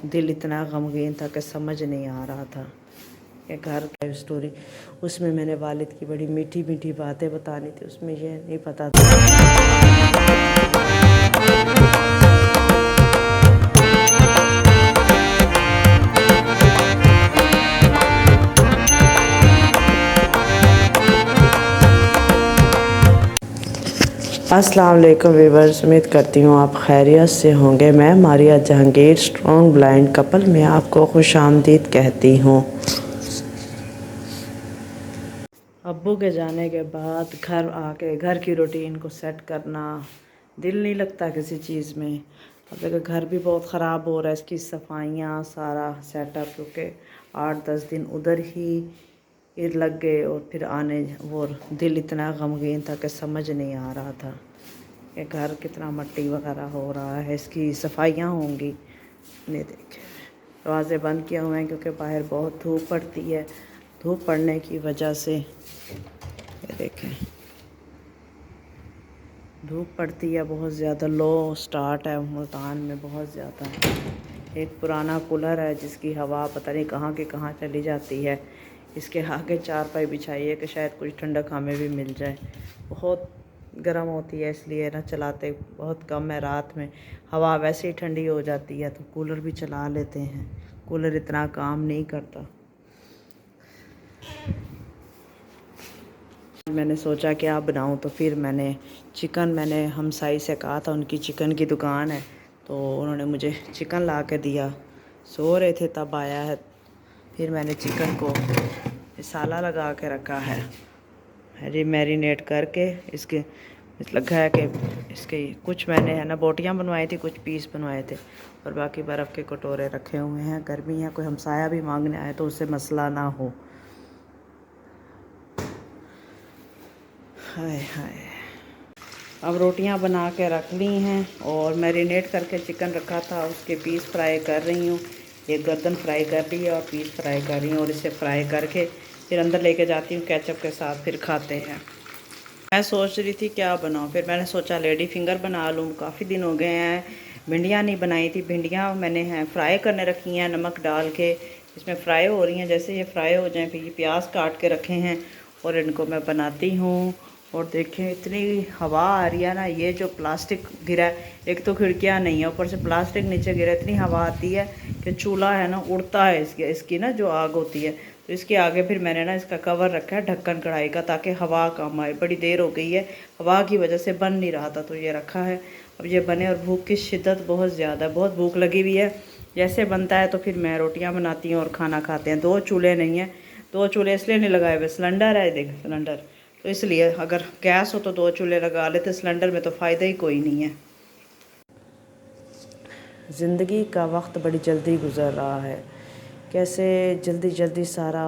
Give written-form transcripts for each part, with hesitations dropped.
दिल इतना गमगीन था कि समझ नहीं आ रहा था कि घर की स्टोरी। उसमें मैंने वालिद की बड़ी मीठी मीठी बातें बतानी थी, उसमें ये नहीं पता था। अस्सलाम वालेकुम व्यूअर्स, उम्मीद करती हूँ आप खैरियत से होंगे। मैं Maria Jahangir strong blind couple में आपको खुश आमदीद कहती हूँ। अब्बू के जाने के बाद घर आके घर की रूटीन को सेट करना, दिल नहीं लगता किसी चीज़ में। अब देखो घर भी बहुत ख़राब हो रहा है, इसकी सफाइयाँ सारा सेटअप, क्योंकि 8-10 दिन उधर ही लग गए और फिर आने वो दिल इतना गमगीन था कि समझ नहीं आ रहा था कि घर कितना मट्टी वगैरह हो रहा है, इसकी सफाइयाँ होंगी। नहीं देखे दरवाज़े बंद किए हुए हैं क्योंकि बाहर बहुत धूप पड़ती है। धूप पड़ने की वजह से ये देखें धूप पड़ती है बहुत ज़्यादा, लो स्टार्ट है मुल्तान में बहुत ज़्यादा। एक पुराना कूलर है जिसकी हवा पता नहीं कहाँ की कहाँ चली जाती है। इसके आगे चारपाई बिछाइए कि शायद कुछ ठंडक हमें भी मिल जाए। बहुत गर्म होती है इसलिए ना चलाते बहुत कम है। रात में हवा वैसे ही ठंडी हो जाती है तो कूलर भी चला लेते हैं। कूलर इतना काम नहीं करता। मैंने सोचा क्या बनाऊं, तो फिर मैंने हमसाई से कहा था, उनकी चिकन की दुकान है तो उन्होंने मुझे चिकन ला के दिया। सो रहे थे तब आया है। फिर मैंने चिकन को मसाला लगा के रखा है, हरी मैरिनेट करके। इसके लगा है कि इसके कुछ मैंने है ना बोटियाँ बनवाई थी, कुछ पीस बनवाए थे और बाकी बर्फ़ के कटोरे रखे हुए हैं। गर्मी है, कोई हमसाया भी मांगने आए तो उससे मसला ना हो। हाय हाय, अब रोटियां बना के रख ली हैं और मैरिनेट करके चिकन रखा था उसके पीस फ्राई कर रही हूँ। एक गर्दन फ्राई कर ली है और पीस फ्राई कर रही हूँ और इसे फ्राई करके फिर अंदर लेके जाती हूँ केचप के साथ, फिर खाते हैं। मैं सोच रही थी क्या बनाऊँ, फिर मैंने सोचा लेडी फिंगर बना लूँ। काफ़ी दिन हो गए हैं भिंडियाँ नहीं बनाई थी। भिंडियाँ मैंने हैं फ्राई करने रखी हैं नमक डाल के, इसमें फ्राई हो रही हैं। जैसे ये फ्राई हो जाएँ फिर ये प्याज काट के रखे हैं और इनको मैं बनाती हूँ। और देखें इतनी हवा आ रही है ना, ये जो प्लास्टिक गिरा है, एक तो खिड़कियाँ नहीं है ऊपर से प्लास्टिक नीचे गिरा, इतनी हवा आती है कि चूल्हा है ना उड़ता है। इसकी ना जो आग होती है तो इसके आगे फिर मैंने ना इसका कवर रखा है ढक्कन कढ़ाई का, ताकि हवा कम आए। बड़ी देर हो गई है, हवा की वजह से बन नहीं रहा था तो ये रखा है। अब ये बने और भूख की शिद्दत बहुत ज़्यादा, बहुत भूख लगी हुई है। जैसे बनता है तो फिर मैं रोटियाँ बनाती हूँ और खाना खाते हैं। 2 चूल्हे नहीं हैं, 2 चूल्हे इसलिए नहीं लगाए हुए, सिलेंडर है देख सिलेंडर, तो इसलिए अगर गैस हो तो 2 चूल्हे लगा लेते, सिलेंडर में तो फ़ायदा ही कोई नहीं है। ज़िंदगी का वक्त बड़ी जल्दी गुज़र रहा है, कैसे जल्दी जल्दी सारा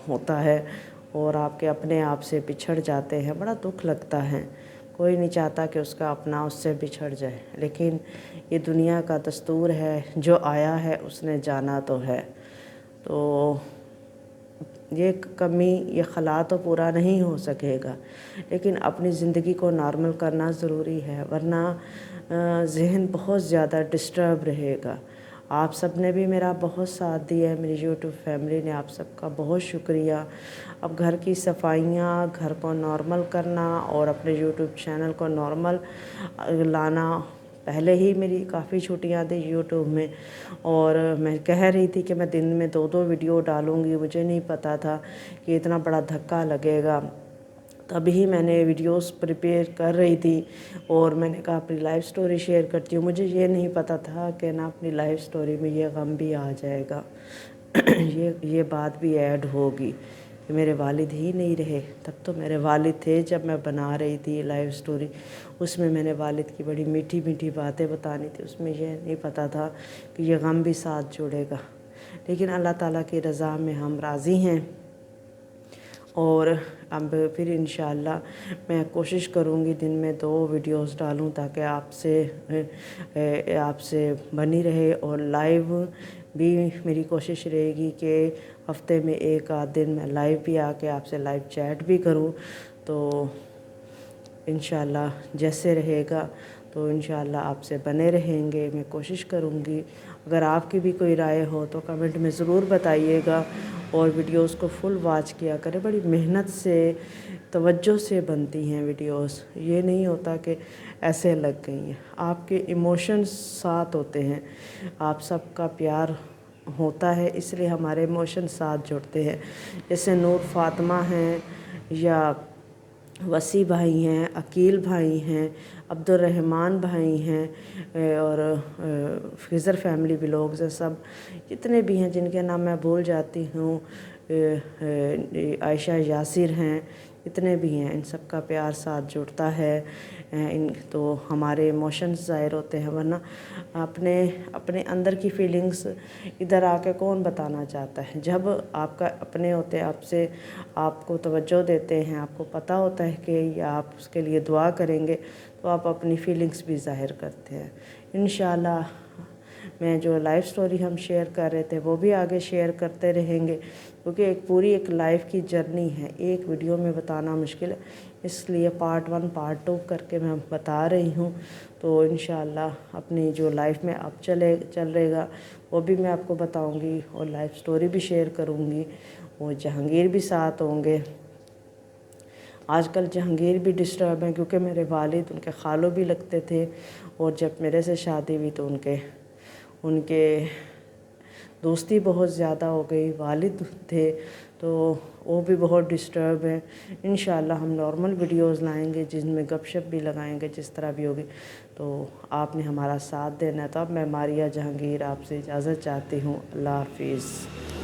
होता है और आपके अपने आप से बिछड़ जाते हैं। बड़ा दुख लगता है, कोई नहीं चाहता कि उसका अपना उससे बिछड़ जाए, लेकिन ये दुनिया का दस्तूर है। जो आया है उसने जाना तो है। तो ये कमी, ये खला तो पूरा नहीं हो सकेगा, लेकिन अपनी ज़िंदगी को नॉर्मल करना ज़रूरी है, वरना ज़हन बहुत ज़्यादा डिस्टर्ब रहेगा। आप सब ने भी मेरा बहुत साथ दिया है, मेरी यूट्यूब फैमिली ने, आप सबका बहुत शुक्रिया। अब घर की सफाइयाँ, घर को नॉर्मल करना और अपने यूट्यूब चैनल को नॉर्मल लाना। पहले ही मेरी काफ़ी छुट्टियां थी यूट्यूब में और मैं कह रही थी कि मैं दिन में 2-2 वीडियो डालूँगी। मुझे नहीं पता था कि इतना बड़ा धक्का लगेगा। तभी मैंने वीडियोस प्रिपेयर कर रही थी और मैंने कहा अपनी लाइफ स्टोरी शेयर करती हूँ। मुझे ये नहीं पता था कि ना अपनी लाइफ स्टोरी में ये गम भी आ जाएगा ये बात भी ऐड होगी कि मेरे वालिद ही नहीं रहे। तब तो मेरे वालिद थे जब मैं बना रही थी लाइफ स्टोरी। उसमें मैंने वालिद की बड़ी मीठी मीठी बातें बतानी थी, उसमें यह नहीं पता था कि ये गम भी साथ जुड़ेगा। लेकिन अल्लाह ताला की रज़ा में हम राज़ी हैं और अब फिर इंशाअल्लाह मैं कोशिश करूँगी दिन में 2 वीडियोस डालूँ, ताकि आपसे बनी रहे। और लाइव भी मेरी कोशिश रहेगी कि हफ्ते में 1 आध दिन मैं लाइव भी आके आपसे लाइव चैट भी करूँ। तो इंशाअल्लाह जैसे रहेगा तो इंशाअल्लाह आपसे बने रहेंगे। मैं कोशिश करूँगी अगर आपकी भी कोई राय हो तो कमेंट में ज़रूर बताइएगा, और वीडियोस को फुल वॉच किया करें। बड़ी मेहनत से, तवज्जो से बनती हैं वीडियोस, ये नहीं होता कि ऐसे लग गई हैं। आपके इमोशंस साथ होते हैं, आप सबका प्यार होता है, इसलिए हमारे इमोशन साथ जुड़ते हैं। जैसे नूर फातिमा हैं, या वसी भाई हैं, अकील भाई हैं, अब्दुर्रहमान भाई हैं, और फिज़र फैमिली ब्लॉग्स हैं, सब जितने भी हैं जिनके नाम मैं भूल जाती हूँ, आयशा यासिर हैं, इतने भी हैं, इन सब का प्यार साथ जुड़ता है। इन तो हमारे इमोशंस ज़ाहिर होते हैं, वरना अपने अपने अंदर की फीलिंग्स इधर आके कौन बताना चाहता है। जब आपका अपने होते हैं, आपसे आपको तवज्जो देते हैं, आपको पता होता है कि आप उसके लिए दुआ करेंगे, तो आप अपनी फीलिंग्स भी ज़ाहिर करते हैं। इंशाल्लाह मैं जो लाइफ स्टोरी हम शेयर कर रहे थे वो भी आगे शेयर करते रहेंगे, क्योंकि एक लाइफ की जर्नी है, एक वीडियो में बताना मुश्किल है, इसलिए पार्ट 1 पार्ट 2 करके मैं बता रही हूँ। तो इंशाल्लाह अपनी जो लाइफ में अब चल रहेगा वो भी मैं आपको बताऊँगी, और लाइफ स्टोरी भी शेयर करूँगी, और जहांगीर भी साथ होंगे। आजकल जहांगीर भी डिस्टर्ब हैं, क्योंकि मेरे वालिद उनके खालो भी लगते थे, और जब मेरे से शादी हुई तो उनके दोस्ती बहुत ज़्यादा हो गई, वालिद थे तो वो भी बहुत डिस्टर्ब हैं। इंशाल्लाह हम नॉर्मल वीडियोस लाएंगे जिनमें गपशप भी लगाएंगे, जिस तरह भी होगी। तो आपने हमारा साथ देना है। तो अब मैं मारिया जहांगीर आपसे इजाज़त चाहती हूँ। अल्लाह हाफिज़।